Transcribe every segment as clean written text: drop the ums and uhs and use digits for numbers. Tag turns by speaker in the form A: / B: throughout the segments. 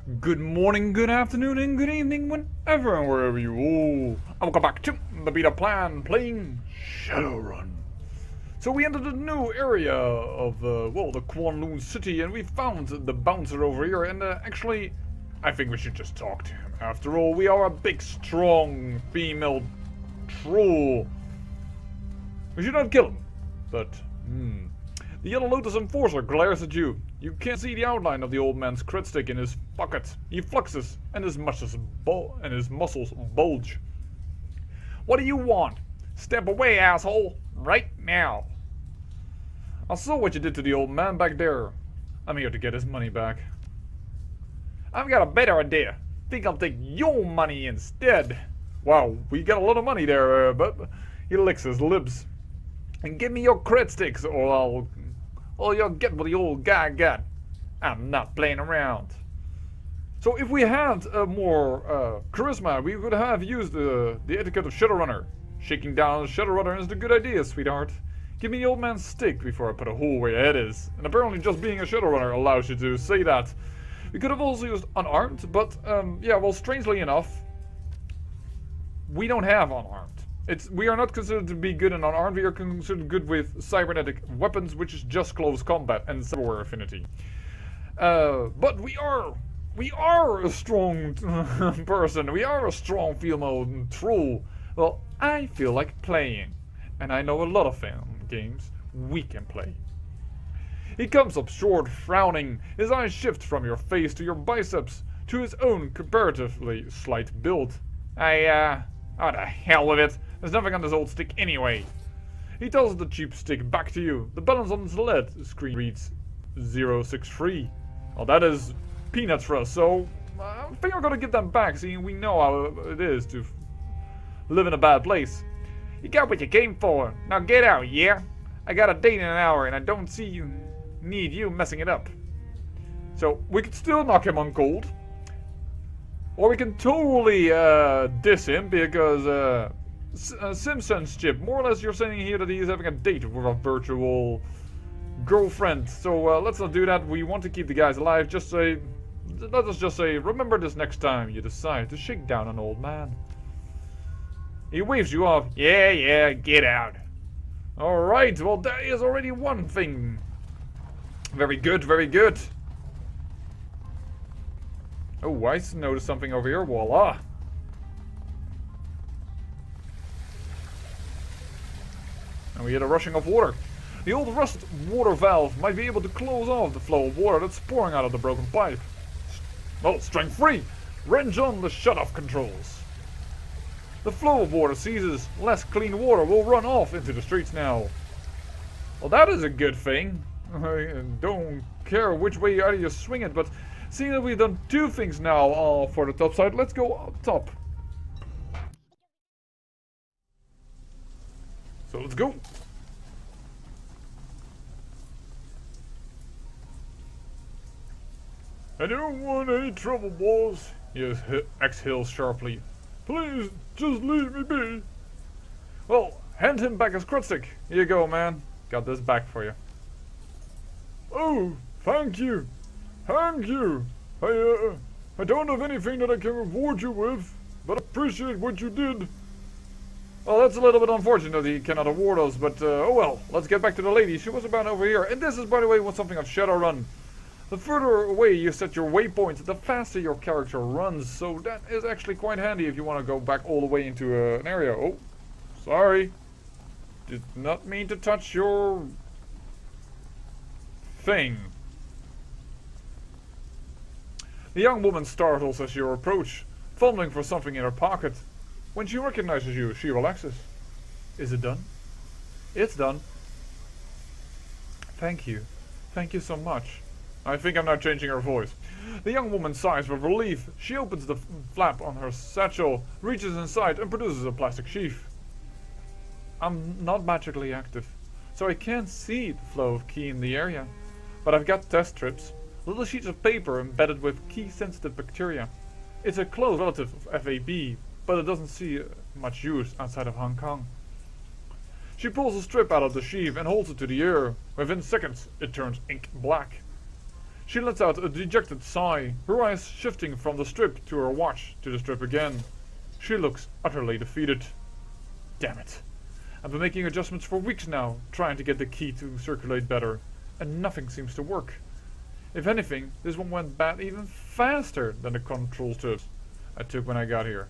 A: Good morning, good afternoon, and good evening, whenever and wherever you all. And welcome back to the beta plan, playing Shadowrun. So we entered a new area of, the Kowloon city, and we found the bouncer over here, and actually, I think we should just talk to him. After all, we are a big, strong, female troll. We should not kill him, but, The Yellow Lotus Enforcer glares at you. You can't see the outline of the old man's crit stick in his pocket. He fluxes, and his muscles bulge. What do you want? Step away, asshole! Right now! I saw what you did to the old man back there. I'm here to get his money back. I've got a better idea. Think I'll take your money instead. Wow, we got a lot of money there, but he licks his lips. And give me your crit sticks, or you'll get what the old guy got. I'm not playing around. So if we had more charisma, we would have used the etiquette of Shadowrunner. Shaking down a Shadowrunner is a good idea, sweetheart. Give me the old man's stick before I put a hole where your head is. And apparently just being a Shadowrunner allows you to say that. We could have also used unarmed, but strangely enough, we don't have unarmed. We are not considered to be good in unarmed, we are considered good with cybernetic weapons, which is just close combat and cyberware affinity. But we are a strong person, we are a strong female troll. Well, I feel like playing, and I know a lot of games we can play. He comes up short, frowning, his eyes shift from your face to your biceps, to his own comparatively slight build. Oh, the hell with it. There's nothing on this old stick anyway. He tosses the cheap stick back to you. The balance on his LED screen reads 063. Well, that is peanuts for us, so I think we're gonna get that back, seeing we know how it is to live in a bad place. You got what you came for. Now get out, yeah? I got a date in an hour, and I don't need you messing it up. So, we could still knock him on cold. Or we can totally diss him because Simpsons chip. More or less you're saying here that he is having a date with a virtual girlfriend. So let's not do that. We want to keep the guys alive. Let us just say, remember this next time you decide to shake down an old man. He waves you off. Yeah, get out. Alright, well that is already one thing. Very good, very good. Oh, I noticed something over here. Voila! And we get a rushing of water. The old rust water valve might be able to close off the flow of water that's pouring out of the broken pipe. Well, strength free! Wrench on the shut-off controls. The flow of water ceases. Less clean water will run off into the streets now. Well, that is a good thing. I don't care which way you swing it, but seeing that we've done two things now for the top side, let's go up top. So let's go. I don't want any trouble, boss. He exhales sharply. Please, just leave me be. Well, hand him back his crit stick. Here you go, man. Got this back for you. Oh, thank you. Thank you. I don't have anything that I can reward you with, but I appreciate what you did. Well, that's a little bit unfortunate that he cannot award us, but oh well. Let's get back to the lady. She was about over here. And this is, by the way, something of Shadowrun. The further away you set your waypoint, the faster your character runs. So that is actually quite handy if you want to go back all the way into an area. Oh, sorry. Did not mean to touch your thing. The young woman startles as you approach, fumbling for something in her pocket. When she recognizes you, she relaxes. Is it done? It's done. Thank you. Thank you so much. I think I'm now changing her voice. The young woman sighs with relief. She opens the flap on her satchel, reaches inside, and produces a plastic sheath. I'm not magically active, so I can't see the flow of ki in the area. But I've got test strips. Little sheets of paper embedded with key-sensitive bacteria. It's a close relative of FAB, but it doesn't see much use outside of Hong Kong. She pulls a strip out of the sheath and holds it to the air. Within seconds, it turns ink black. She lets out a dejected sigh, her eyes shifting from the strip to her watch to the strip again. She looks utterly defeated. Damn it. I've been making adjustments for weeks now, trying to get the key to circulate better, and nothing seems to work. If anything, this one went bad even faster than the control strips I took when I got here.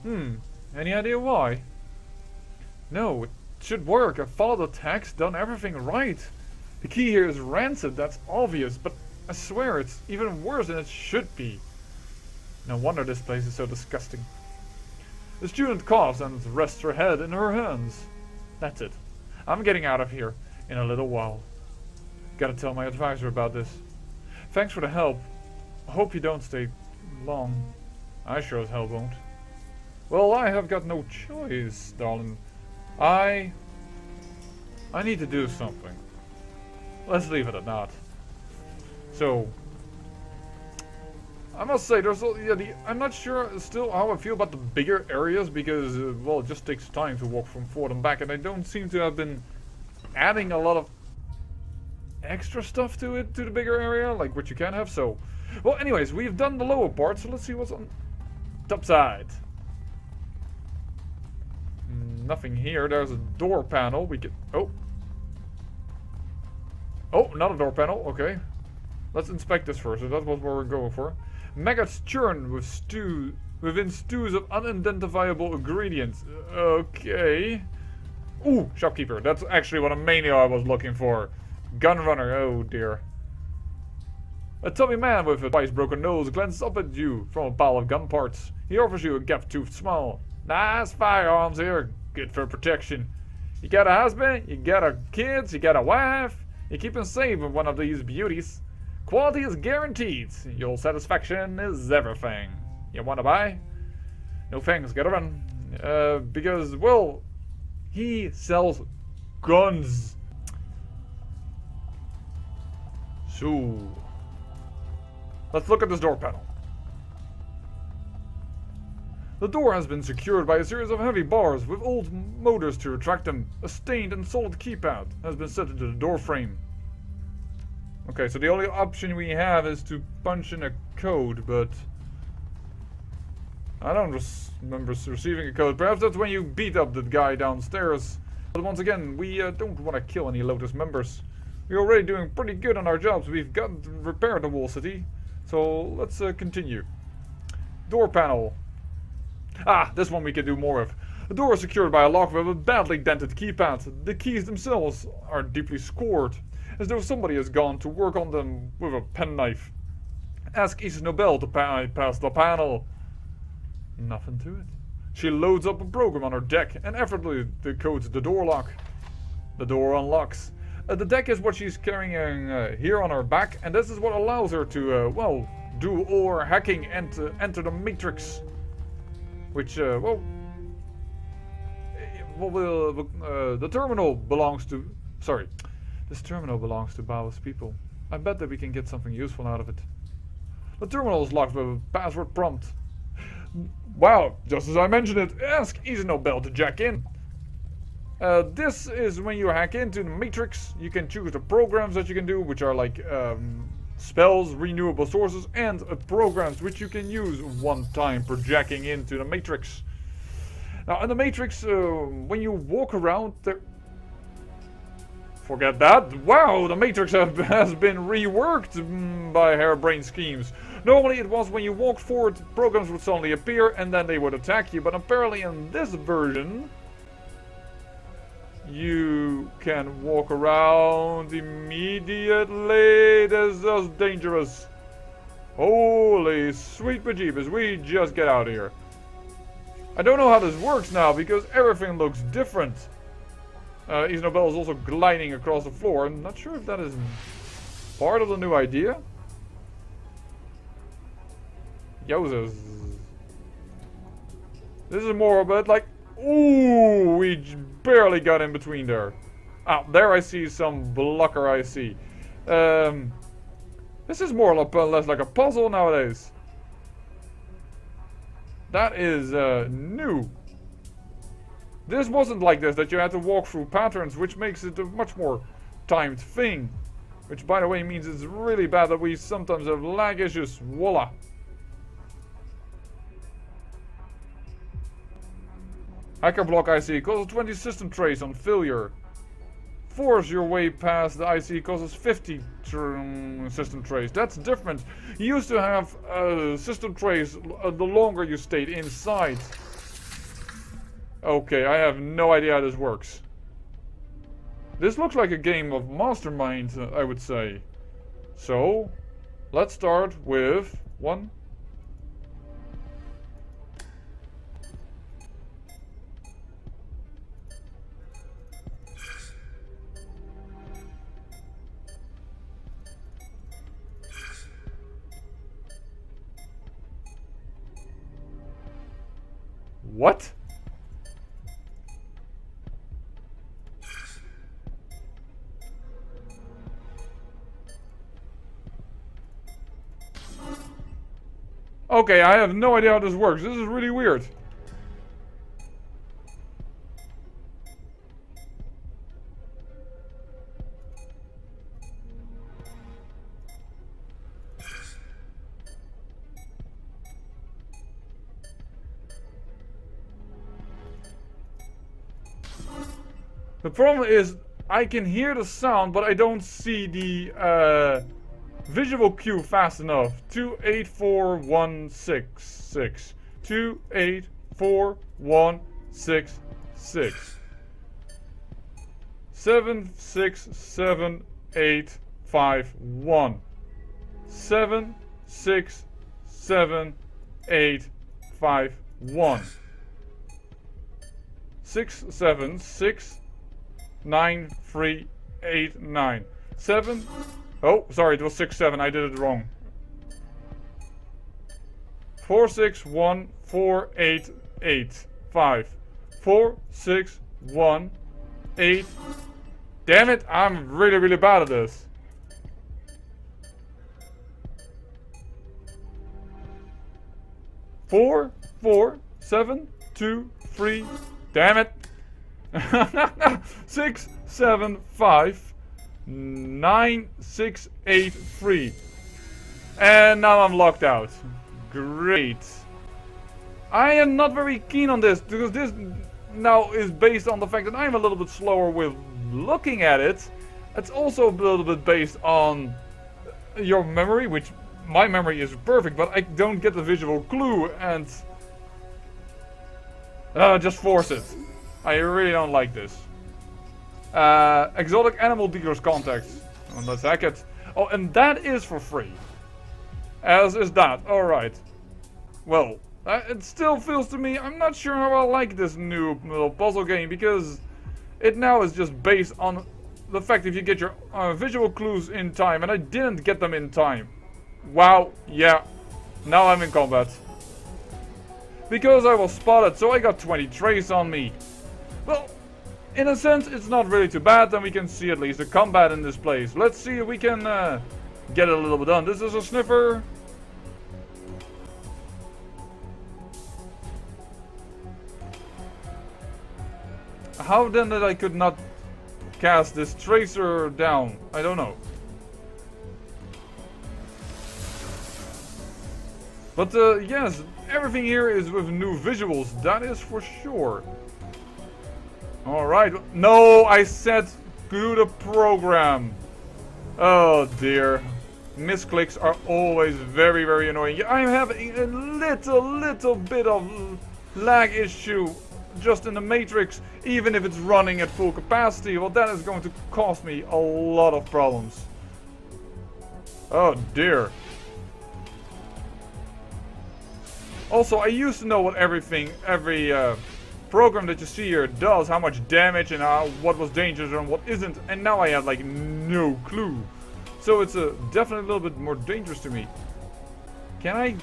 A: Any idea why? No, it should work. I followed the text, done everything right. The key here is rancid, that's obvious, but I swear it's even worse than it should be. No wonder this place is so disgusting. The student coughs and rests her head in her hands. That's it. I'm getting out of here in a little while. Gotta tell my advisor about this. Thanks for the help. I hope you don't stay long. I sure as hell won't. Well, I have got no choice, darling. I need to do something. Let's leave it at that. So, I must say, I'm not sure still how I feel about the bigger areas because, well, it just takes time to walk from forth and back, and I don't seem to have been adding a lot of extra stuff to it, to the bigger area, like what you can have. So, well, anyways, we've done the lower part, so let's see what's on top side. Nothing here. There's a door panel. We can. Oh, not a door panel. Okay, let's inspect this first. So that's what we're going for. Maggots churn within stews of unidentifiable ingredients. Okay. Ooh, shopkeeper. That's actually what I was looking for. Gunrunner. Oh dear. A tubby man with a twice-broken nose glances up at you from a pile of gun parts. He offers you a gap-toothed smile. Nice firearms here. Good for protection. You got a husband, you got a kids, you got a wife. You keep him safe with one of these beauties. Quality is guaranteed. Your satisfaction is everything. You wanna buy? No thanks, gotta run. Because, well, he sells guns. So, let's look at this door panel. The door has been secured by a series of heavy bars with old motors to retract them. A stained and solid keypad has been set into the door frame. Okay, so the only option we have is to punch in a code, but I don't remember receiving a code. Perhaps that's when you beat up the guy downstairs. But once again, we don't want to kill any Lotus members. We're already doing pretty good on our jobs. We've got repaired the wall city. So let's continue. Door panel. Ah, this one we can do more of. The door is secured by a lock with a badly dented keypad. The keys themselves are deeply scored, as though somebody has gone to work on them with a penknife. Ask Isis Nobel to bypass the panel. Nothing to it. She loads up a program on her deck and effortlessly decodes the door lock. The door unlocks. The deck is what she's carrying here on her back, and this is what allows her to, well, do all her hacking and enter the Matrix. Which, the terminal belongs to... Sorry. This terminal belongs to Bao's people. I bet that we can get something useful out of it. The terminal is locked with a password prompt. Wow, just as I mentioned it, ask Isis Nobel to jack in. This is when you hack into the Matrix. You can choose the programs that you can do, which are like spells, renewable sources, and programs which you can use one time per jacking into the Matrix. Now, in the Matrix, when you walk around, forget that. Wow, the Matrix has been reworked by Harebrained schemes. Normally, it was when you walked forward, programs would suddenly appear, and then they would attack you. But apparently, in this version, you can walk around immediately. This is just dangerous. Holy sweet bejeebus, we just get out of here. I don't know how this works now because everything looks different. Isis Nobel is also gliding across the floor. I'm not sure if that is part of the new idea. Yowzers. This is more about like... Ooh, we barely got in between there. Ah, there I see some blocker I see. This is more or less like a puzzle nowadays. That is new. This wasn't like this, that you had to walk through patterns, which makes it a much more timed thing. Which, by the way, means it's really bad that we sometimes have lag issues. Voila. Hacker block IC causes 20 system trays on failure. Force your way past the IC causes 50 system trays. That's different. You used to have system trays the longer you stayed inside. Okay, I have no idea how this works. This looks like a game of Mastermind, I would say. So, let's start with 1. What? Okay, I have no idea how this works. This is really weird. The problem is, I can hear the sound, but I don't see the visual cue fast enough. 284166. 284166. 767851. 767851. 6769389. 7. Oh, sorry, it was 67. I did it wrong. 461488. 4618. Damn it, I'm really bad at this. 44723. Damn it. 6759683. And now I'm locked out. Great. I am not very keen on this because this now is based on the fact that I'm a little bit slower with looking at it. It's also a little bit based on your memory, which my memory is perfect, but I don't get the visual clue, and just force it. I really don't like this. Exotic animal dealers contacts. Well, let's hack it. Oh, and that is for free. As is that. Alright. Well, it still feels to me, I'm not sure how I like this new little puzzle game, because it now is just based on the fact if you get your visual clues in time, and I didn't get them in time. Wow, yeah. Now I'm in combat. Because I was spotted, so I got 20 trays on me. Well, in a sense, it's not really too bad, then we can see at least the combat in this place. Let's see if we can get it a little bit done. This is a sniffer. How then that I could not cast this tracer down? I don't know. But yes, everything here is with new visuals, that is for sure. Alright, no, I said do the program. Oh dear. Misclicks are always very annoying. I'm having a little bit of lag issue just in the matrix, even if it's running at full capacity. Well, that is going to cost me a lot of problems. Oh dear. Also, I used to know what every program that you see here does, how much damage and what was dangerous and what isn't, and now I have like no clue. So it's definitely a little bit more dangerous to me. Can I?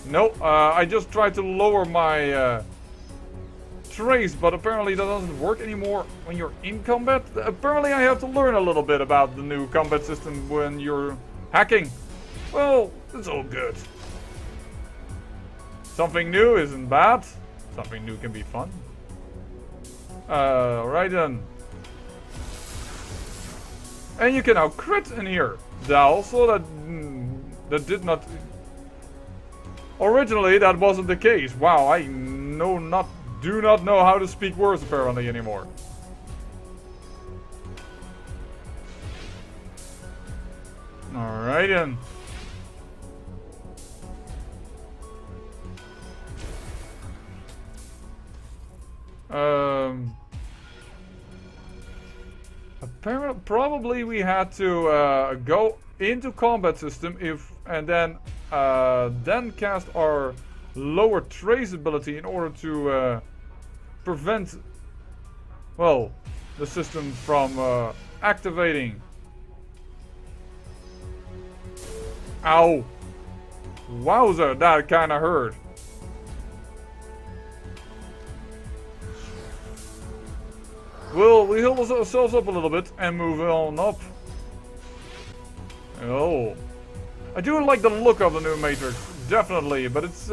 A: No, I just tried to lower my trace, but apparently that doesn't work anymore when you're in combat. Apparently I have to learn a little bit about the new combat system when you're hacking. Well, it's all good. Something new isn't bad. Something new can be fun. Right then. And you can now crit in here. That did not... Originally, that wasn't the case. Wow, I do not know how to speak words apparently anymore. Alright then. Apparently, probably we had to go into combat system and then cast our lower trace ability in order to prevent, well, the system from activating. Ow! Wowzer, that kinda hurt. Well, we heal ourselves up a little bit and move on up. Oh. I do like the look of the new Matrix, definitely, but its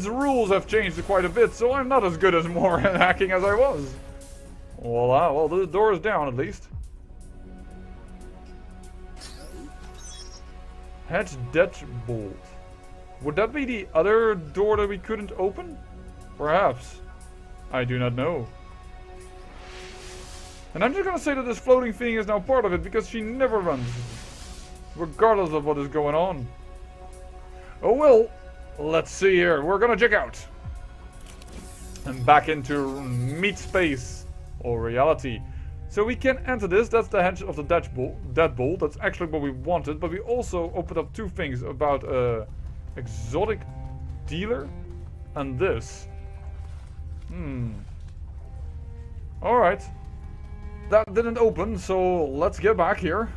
A: rules have changed quite a bit, so I'm not as good as more at hacking as I was. Well, the door is down at least. Hatch Deadbolt. Would that be the other door that we couldn't open? Perhaps. I do not know. And I'm just gonna say that this floating thing is now part of it because she never runs. Regardless of what is going on. Oh well, let's see here. We're gonna check out. And back into meat space or reality. So we can enter this. That's the hedge of the deadbolt. That's actually what we wanted. But we also opened up two things about exotic dealer and this. Alright. That didn't open, so let's get back here.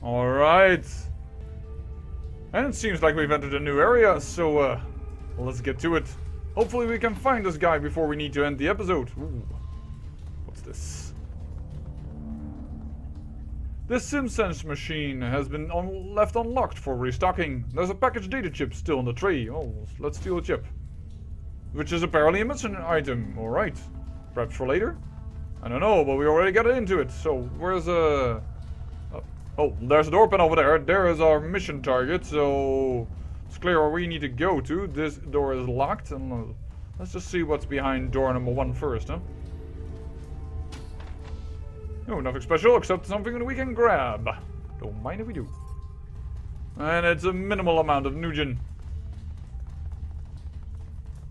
A: Alright. And it seems like we've entered a new area, so let's get to it. Hopefully we can find this guy before we need to end the episode. Ooh. What's this? This SimSense machine has been left unlocked for restocking. There's a packaged data chip still in the tray. Oh, let's steal a chip. Which is apparently a mission item. Alright. Perhaps for later? I don't know, but we already got into it. So, where's oh, there's a door panel over there. There is our mission target, so it's clear where we need to go to. This door is locked, and let's just see what's behind door number 1 first, huh? No, nothing special, except something that we can grab. Don't mind if we do. And it's a minimal amount of Nugent.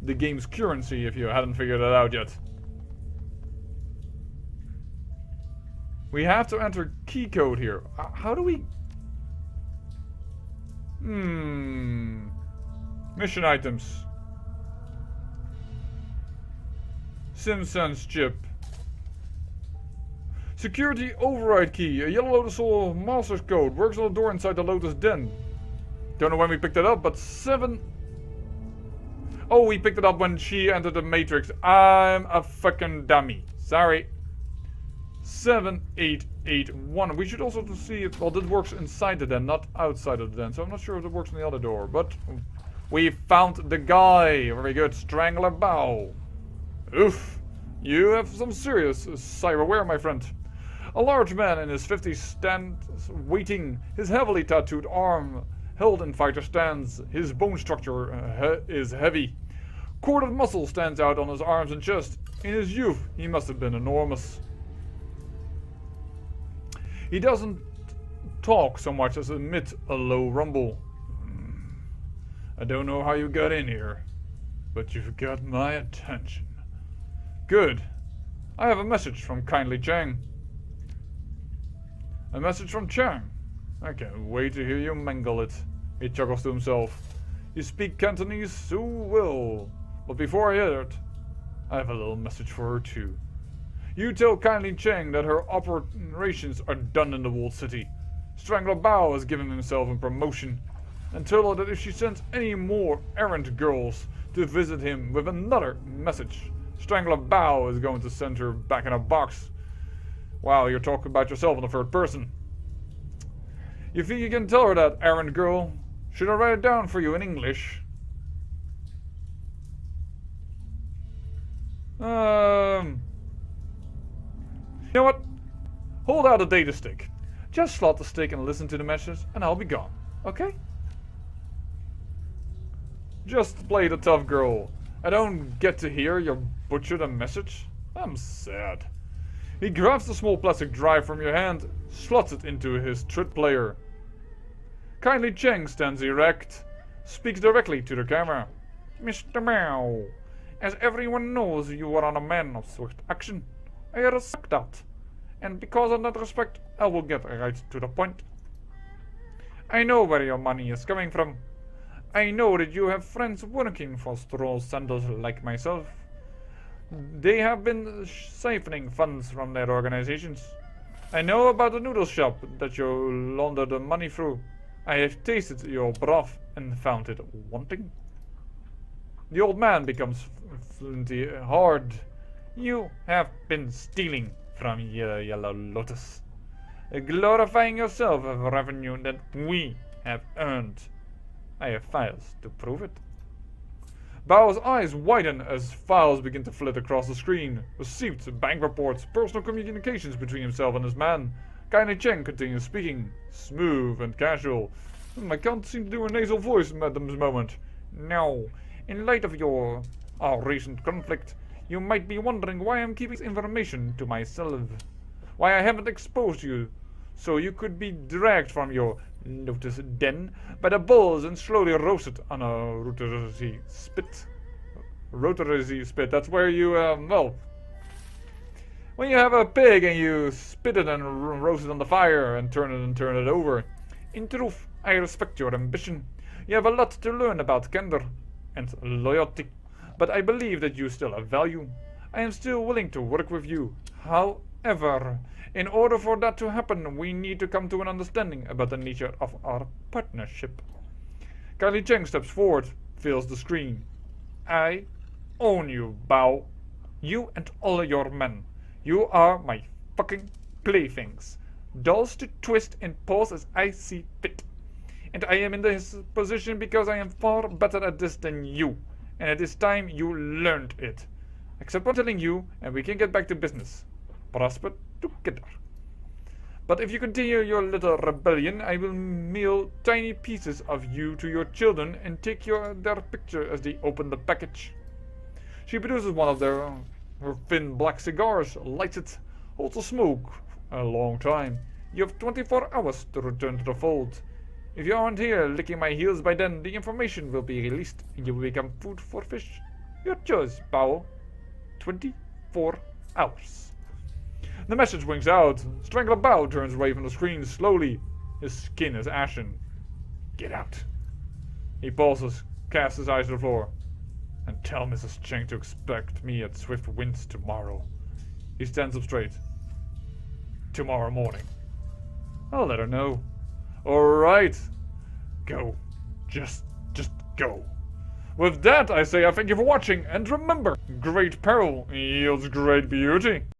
A: The game's currency, if you hadn't figured that out yet. We have to enter key code here. How do we... Mission items. SimSense chip. Security override key. A yellow Lotus Soul master's code. Works on the door inside the Lotus Den. Don't know when we picked it up, but 7... Oh, we picked it up when she entered the Matrix. I'm a fucking dummy. Sorry. 7881. We should also see if... Well, this works inside the den, not outside of the den. So I'm not sure if it works on the other door. But we found the guy. Very good. Strangler Bow. Oof. You have some serious cyberware, my friend. A large man in his 50s stands waiting. His heavily tattooed arm held in fighter stance. His bone structure is heavy. Corded muscle stands out on his arms and chest. In his youth, he must have been enormous. He doesn't talk so much as emit a low rumble. I don't know how you got in here, but you've got my attention. Good. I have a message from Kindly Chang. A message from Chang. I can't wait to hear you mangle it. He chuckles to himself. You speak Cantonese? So will. But before I hear it, I have a little message for her too. You tell Kindly Chang that her operations are done in the walled city. Strangler Bao has given himself a promotion. And tell her that if she sends any more errant girls to visit him with another message, Strangler Bao is going to send her back in a box. Wow, you're talking about yourself in the third person. You think you can tell her that, errant girl? Should I write it down for you in English? You know what? Hold out a data stick. Just slot the stick and listen to the message, and I'll be gone. Okay? Just play the tough girl. I don't get to hear your butchered a message. I'm sad. He grabs the small plastic drive from your hand, slots it into his TRIT player. Kindly Cheng stands erect, speaks directly to the camera. Mr. Mao, as everyone knows, you are a man of swift action. I respect that. And because of that respect, I will get right to the point. I know where your money is coming from. I know that you have friends working for straw sandals like myself. They have been siphoning funds from their organizations. I know about the noodle shop that you laundered the money through. I have tasted your broth and found it wanting. The old man becomes flinty hard. You have been stealing from Yellow Lotus, glorifying yourself of revenue that we have earned. I have files to prove it. Bao's eyes widen as files begin to flit across the screen. Receipts, bank reports, personal communications between himself and his man. Kaine Cheng continues speaking, smooth and casual. I can't seem to do a nasal voice at this moment. Now, in light of our recent conflict, you might be wondering why I'm keeping this information to myself. Why I haven't exposed you, so you could be dragged from your Lotus den by the bulls and slowly roasted on a rotary spit. Rotary spit, that's where you, well, when you have a pig and you spit it and roast it on the fire and turn it over. In truth, I respect your ambition. You have a lot to learn about candor and loyalty, but I believe that you still have value. I am still willing to work with you. However, in order for that to happen, we need to come to an understanding about the nature of our partnership. Kylie Cheng steps forward, fills the screen. I own you, Bao. You and all your men. You are my fucking playthings. Dolls to twist and pose as I see fit. And I am in this position because I am far better at this than you. And it is time you learned it. Except for telling you, and we can get back to business. Prosper together. But if you continue your little rebellion, I will mail tiny pieces of you to your children and take their picture as they open the package. She produces one of her thin black cigars, lights it, holds a smoke a long time. You have 24 hours to return to the fold. If you aren't here licking my heels by then, the information will be released and you will become food for fish. Your choice, Bao. 24 hours. The message winks out. Strangler Bao turns away from the screen slowly. His skin is ashen. Get out. He pauses, casts his eyes to the floor. And tell Mrs. Cheng to expect me at Swift Winds tomorrow. He stands up straight. Tomorrow morning. I'll let her know. Alright. Go. Just go. With that, I say I thank you for watching, and remember, great peril yields great beauty.